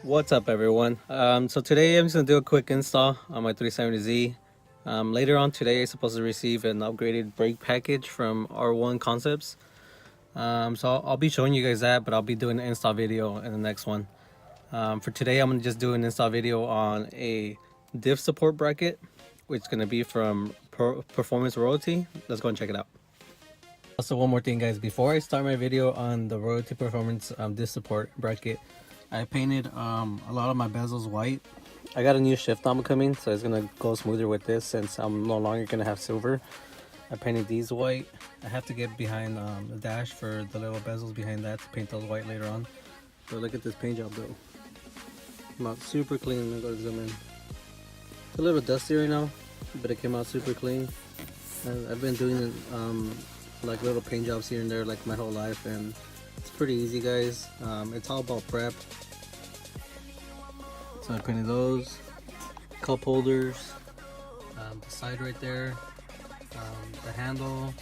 What's up, everyone? So today I'm just gonna do a quick install on my 370Z. Later on today I'm supposed to receive an upgraded brake package from R1 Concepts. So I'll be showing you guys that, but I'll be doing an install video in the next one. For today I'm gonna just do an install video on a diff support bracket, which is gonna be from Performance Royalty. Let's go and check it out. Also, one more thing, guys, before I start my video on the Royalty Performance diff support bracket, I painted a lot of my bezels white. I got a new shift arm coming, so it's gonna go smoother with this since I'm no longer gonna have silver. I painted these white. I have to get behind the dash for the little bezels behind that to paint those white later on. So look at this paint job though. Came out super clean. I'm gonna go zoom in. It's a little dusty right now, but it came out super clean. I've been doing like little paint jobs here and there like my whole life, and it's pretty easy, guys. It's all about prep. So I painted those cup holders, the side right there, the handle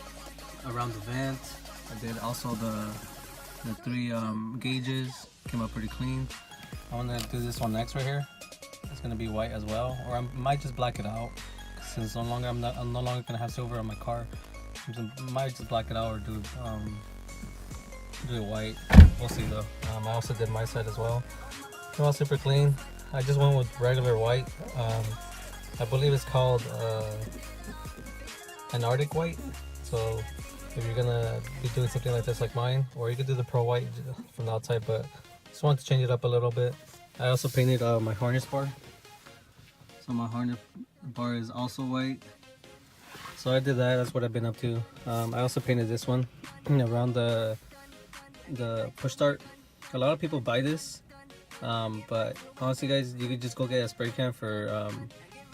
around the vent. I did also the three gauges. Came out pretty clean. I want to do this one next right here. It's gonna be white as well, or I might just black it out since I'm no longer gonna have silver on my car. I might just black it out or do it white. We'll see though. I also did my side as well. Came out super clean. I just went with regular white. I believe it's called an Arctic white. So if you're gonna be doing something like this like mine, or you could do the pro white from the outside, but just wanted to change it up a little bit. I also painted my harness bar. So my harness bar is also white. So I did that. That's what I've been up to. I also painted this one around the push start. A lot of people buy this, but honestly, guys, you could just go get a spray can for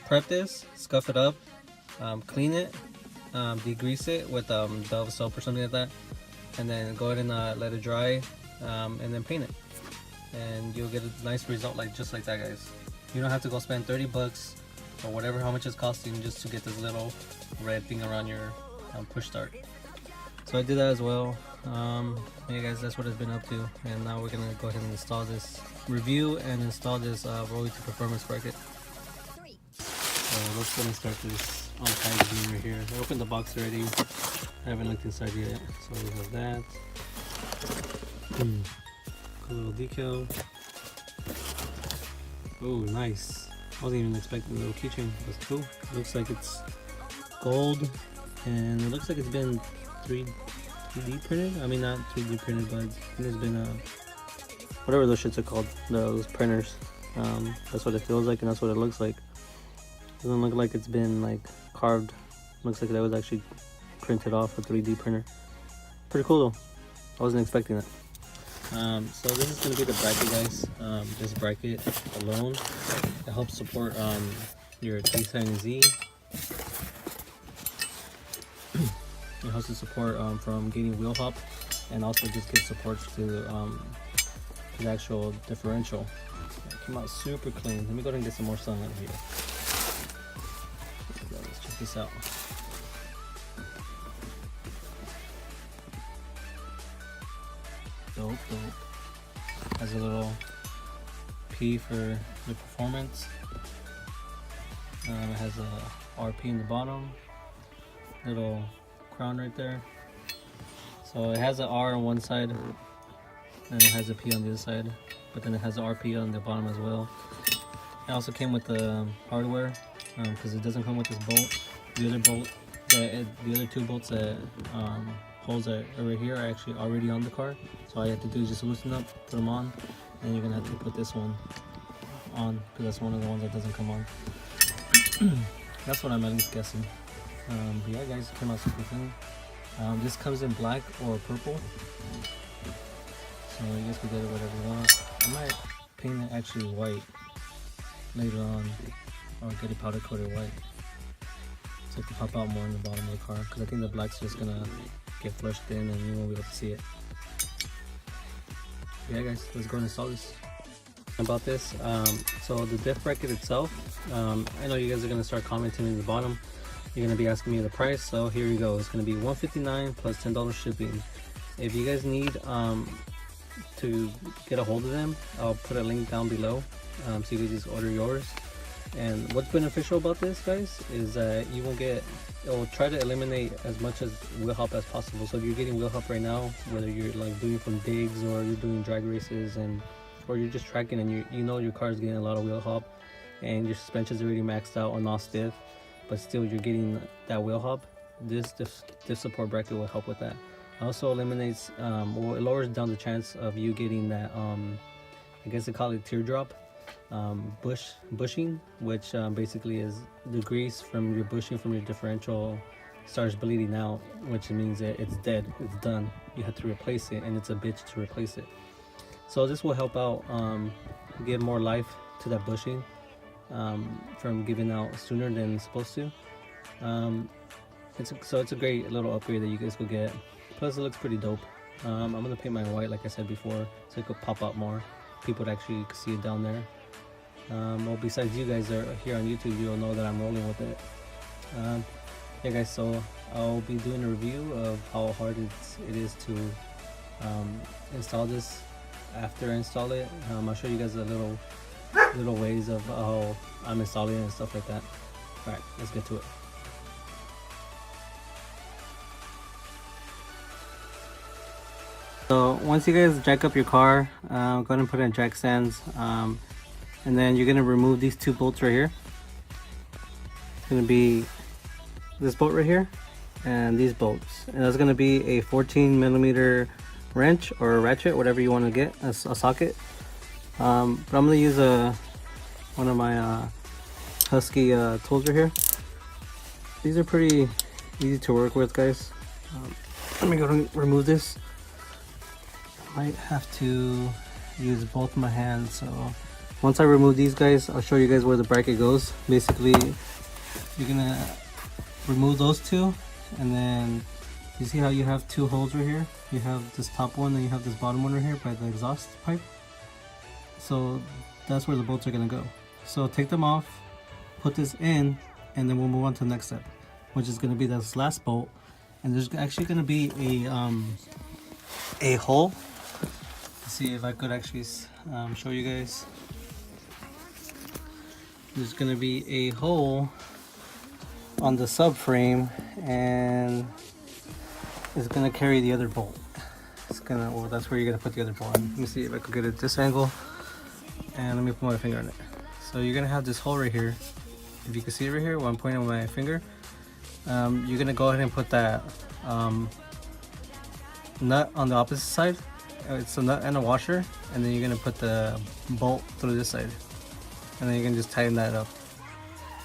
prep this, scuff it up, clean it, degrease it with Dove soap or something like that, and then go ahead and let it dry, and then paint it, and you'll get a nice result just like that, guys. You don't have to go spend 30 bucks or whatever, how much it's costing just to get this little red thing around your push start. So I did that as well. Yeah, guys, that's what I've been up to, and now we're gonna go ahead and install this, review and install this Royalty Performance bracket. So let's go and start this unpackaging right here. I opened the box already. I haven't looked inside yet. So we have that. Cool little decal. Oh, nice. I wasn't even expecting a little keychain. That's cool. Looks like it's gold, and it looks like it's been 3D printed. I mean, not 3D printed, but it's been whatever those shits are called, those printers. That's what it feels like, and that's what it looks like. Doesn't look like it's been like carved. Looks like that was actually printed off a 3D printer. Pretty cool though. I wasn't expecting that. So this is gonna be the bracket, guys. This bracket alone, it helps support your 370Z. It helps to support from getting wheel hop, and also just gives support to the actual differential. It came out super clean. Let me go ahead and get some more sunlight here. Let's check this out. Dope. Has a little P for the performance. It has a RP in the bottom. Little crown right there. So it has an R on one side, and it has a P on the other side, but then it has an RP on the bottom as well. It also came with the hardware, because it doesn't come with this bolt. The other bolt, the other two bolts that holes that are right here are actually already on the car. So all you have to do is just loosen up, put them on, and you're gonna have to put this one on, because that's one of the ones that doesn't come on. That's what I'm at least guessing. But yeah, guys, it came out super clean. This comes in black or purple, so you guys can get it whatever you want. I might paint it actually white later on, or get it powder coated white, so it can pop out more in the bottom of the car, because I think the black's just gonna get flushed in and you won't be able to see it. Yeah, guys, let's go and install this. About this, so the diff bracket itself, I know you guys are gonna start commenting in the bottom. You're gonna be asking me the price, so here you go. It's gonna be $159 plus $10 shipping. If you guys need to get a hold of them, I'll put a link down below, so you can just order yours. And what's beneficial about this, guys, is that you won't get, it will try to eliminate as much as wheel hop as possible. So if you're getting wheel hop right now, whether you're like doing from digs or you're doing drag races, and or you're just tracking and you know your car is getting a lot of wheel hop and your suspension's already maxed out or not stiff, but still you're getting that wheel hop, this diff support bracket will help with that. Also eliminates, well, it lowers down the chance of you getting that, I guess they call it teardrop bushing, which basically is the grease from your bushing from your differential starts bleeding out, which means that it's dead, it's done. You have to replace it, and it's a bitch to replace it. So this will help out, give more life to that bushing, from giving out sooner than it's supposed to. It's a great little upgrade that you guys could get. Plus it looks pretty dope. I'm gonna paint mine white like I said before, so it could pop out more. People would actually see it down there. Well, besides you guys are here on YouTube, you'll know that I'm rolling with it. Yeah guys, so I'll be doing a review of how hard it is to install this after I install it. I'll show you guys a little ways of how I'm installing it and stuff like that. Alright, let's get to it. So once you guys jack up your car, go ahead and put in jack stands, and then you're going to remove these two bolts right here. It's going to be this bolt right here and these bolts, and that's going to be a 14mm wrench or a ratchet, whatever you want to get, a socket. But I'm going to use one of my Husky tools right here. These are pretty easy to work with, guys. Let me go and remove this. Might have to use both my hands. So once I remove these, guys, I'll show you guys where the bracket goes. Basically, you're gonna remove those two, and then you see how you have two holes right here. You have this top one and you have this bottom one right here by the exhaust pipe. So that's where the bolts are gonna go. So take them off, put this in, and then we'll move on to the next step, which is gonna be this last bolt. And there's actually gonna be a hole. Let's see if I could actually show you guys. There's gonna be a hole on the subframe, and it's gonna carry the other bolt. It's gonna, well, that's where you're gonna put the other bolt in. Let me see if I could get it at this angle, and let me put my finger on it. So you're gonna have this hole right here. If you can see it right here where I'm pointing with my finger, you're gonna go ahead and put that nut on the opposite side. It's a nut and a washer, and then you're gonna put the bolt through this side, and then you can just tighten that up.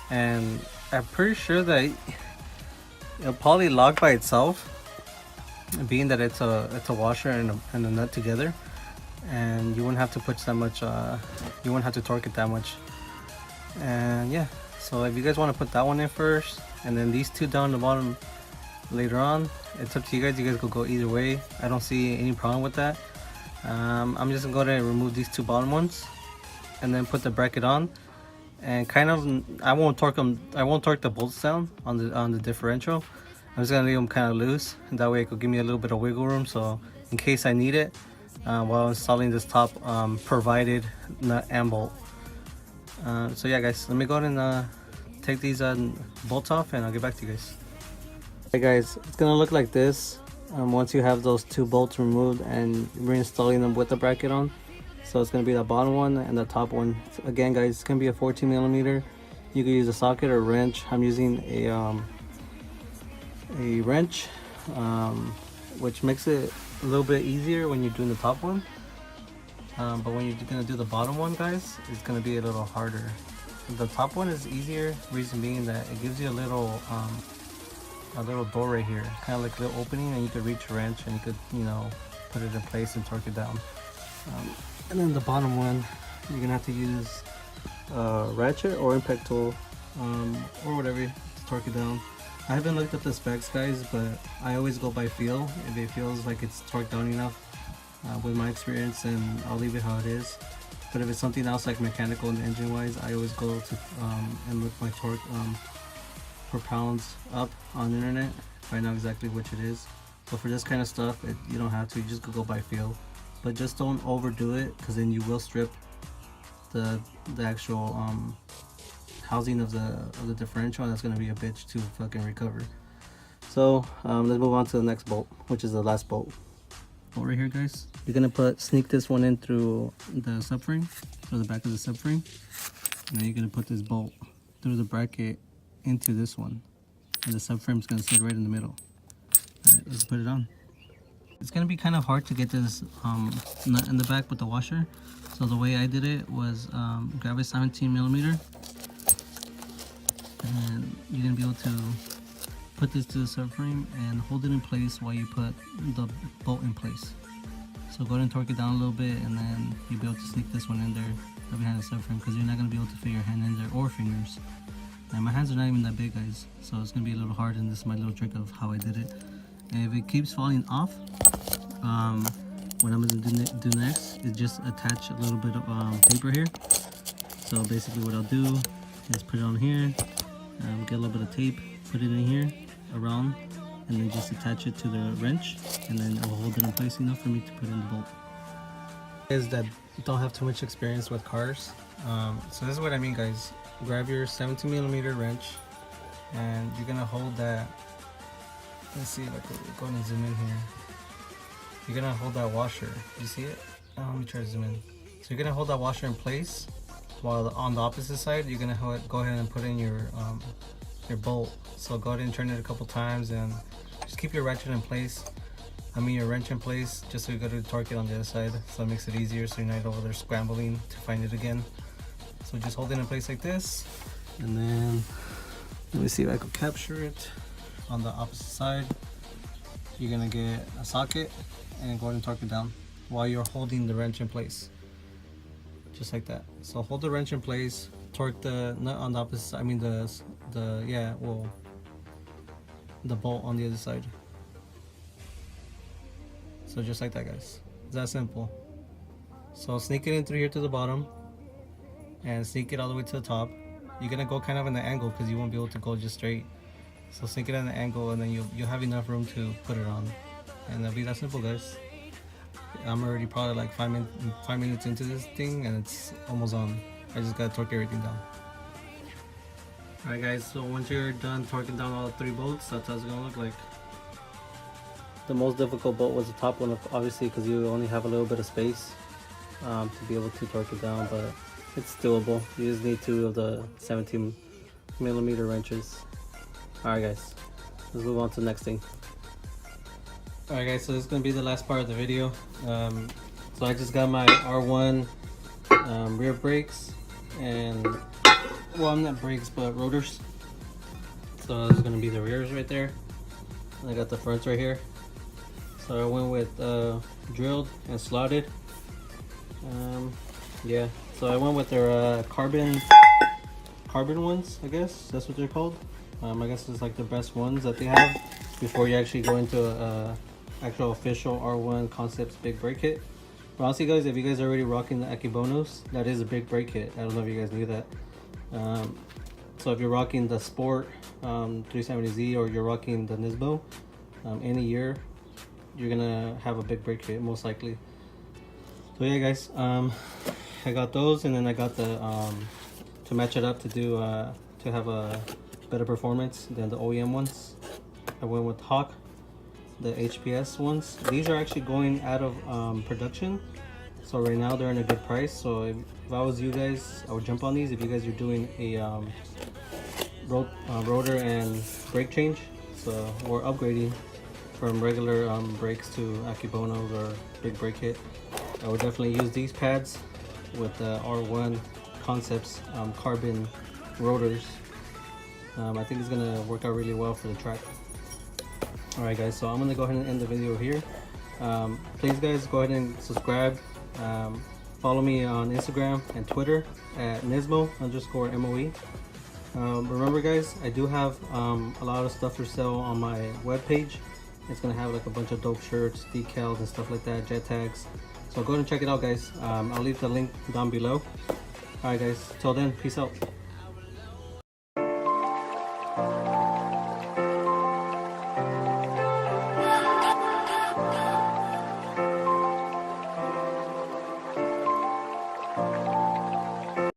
And I'm pretty sure that it'll probably lock by itself, being that it's a washer and a nut together, and you wouldn't have to put that much. You wouldn't have to torque it that much. And yeah, so if you guys want to put that one in first, and then these two down the bottom later on, it's up to you guys. You guys could go either way. I don't see any problem with that. I'm just gonna go ahead and remove these two bottom ones, and then put the bracket on, and kind of I won't torque the bolts down on the differential. I'm just gonna leave them kind of loose, and that way it could give me a little bit of wiggle room, so in case I need it while installing this top provided nut and bolt. So yeah guys, let me go ahead and take these bolts off, and I'll get back to you guys. Hey guys, it's gonna look like this once you have those two bolts removed and reinstalling them with the bracket on. So it's gonna be the bottom one and the top one. Again guys, it's gonna be a 14mm. You can use a socket or a wrench. I'm using a wrench, which makes it a little bit easier when you're doing the top one. But when you're gonna do the bottom one, guys, it's gonna be a little harder. The top one is easier, reason being that it gives you a little door right here, kind of like a little opening, and you could reach a wrench and you could, you know, put it in place and torque it down. And then the bottom one, you're gonna have to use a ratchet or impact tool, or whatever to torque it down. I haven't looked at the specs, guys, but I always go by feel. If it feels like it's torqued down enough, with my experience, and I'll leave it how it is. But if it's something else like mechanical and engine wise, I always go to and look my torque per pounds up on the internet, find out exactly which it is. But for this kind of stuff, you don't have to, you just go by feel. but just don't overdo it, because then you will strip the actual housing of the differential, and that's gonna be a bitch to fucking recover. So let's move on to the next bolt, which is the last bolt. Over here, guys, you're gonna sneak this one in through the subframe, through the back of the subframe, and then you're gonna put this bolt through the bracket into this one, and the subframe is gonna sit right in the middle. All right, let's put it on. It's gonna be kind of hard to get this nut in the back with the washer. So the way I did it was grab a 17mm, and you're gonna be able to put this to the subframe and hold it in place while you put the bolt in place. So go ahead and torque it down a little bit, and then you'll be able to sneak this one in there behind the subframe, because you're not going to be able to fit your hand in there, or fingers. And my hands are not even that big, guys, so it's going to be a little hard, and this is my little trick of how I did it. And if it keeps falling off, what I'm going to do next is just attach a little bit of paper here. So basically what I'll do is put it on here, get a little bit of tape, put it in here around, and then just attach it to the wrench, and then it will hold it in place enough for me to put in the bolt. Guys that don't have too much experience with cars, so this is what I mean, guys. Grab your 17mm wrench, and you're gonna hold that. Let's see if I can go and zoom in here. You're gonna hold that washer. You see it? Let me try to zoom in. So you're gonna hold that washer in place, while on the opposite side you're gonna go ahead and put in your bolt. So go ahead and turn it a couple times, and just keep your ratchet in place. Your wrench in place, just so you go to torque it on the other side, so it makes it easier, so you're not over there scrambling to find it again. So just hold it in place like this, and then let me see if I can capture it. On the opposite side, you're gonna get a socket and go ahead and torque it down while you're holding the wrench in place, just like that. So hold the wrench in place, torque the nut on the opposite side, the bolt on the other side. So just like that, guys. It's that simple. So sneak it in through here to the bottom, and sneak it all the way to the top. You're gonna go kind of in the angle, because you won't be able to go just straight. So sneak it in the angle, and then you'll have enough room to put it on, and that'll be that simple, guys. I'm already probably like 5 minutes into this thing, and it's almost on. I just gotta torque everything down. Alright, guys, so once you're done torquing down all 3 bolts, that's how it's gonna look like. The most difficult bolt was the top one, obviously, because you only have a little bit of space to be able to torque it down, but it's doable. You just need 2 of the 17mm wrenches. Alright, guys, let's move on to the next thing. Alright, guys, so this is going to be the last part of the video. So I just got my R1 rear brakes, and, well, not brakes, but rotors. So this is going to be the rears right there. And I got the fronts right here. So I went with drilled and slotted. Yeah, so I went with their carbon ones, I guess that's what they're called. I guess it's like the best ones that they have before you actually go into a actual official R1 Concepts big brake kit. But honestly, guys, if you guys are already rocking the Akibonos, that is a big brake kit. I don't know if you guys knew that. So if you're rocking the Sport 370Z, or you're rocking the Nismo, in a year, you're gonna have a big brake kit, most likely. So yeah, guys, I got those, and then I got the to match it up to have a better performance than the OEM ones. I went with Hawk, the HPS ones. These are actually going out of production, so right now they're in a good price. So if I was you guys, I would jump on these if you guys are doing a rotor and brake change, or upgrading from regular brakes to Akibonos or big brake kit. I would definitely use these pads with the R1 Concepts carbon rotors. I think it's gonna work out really well for the track. Alright, guys, so I'm gonna go ahead and end the video here. Please, guys, go ahead and subscribe. Follow me on Instagram and Twitter at Nismo_MOE. Remember, guys, I do have a lot of stuff for sale on my webpage. It's gonna have like a bunch of dope shirts, decals, and stuff like that, jet tags. So go ahead and check it out, guys. I'll leave the link down below. Alright, guys, till then, peace out.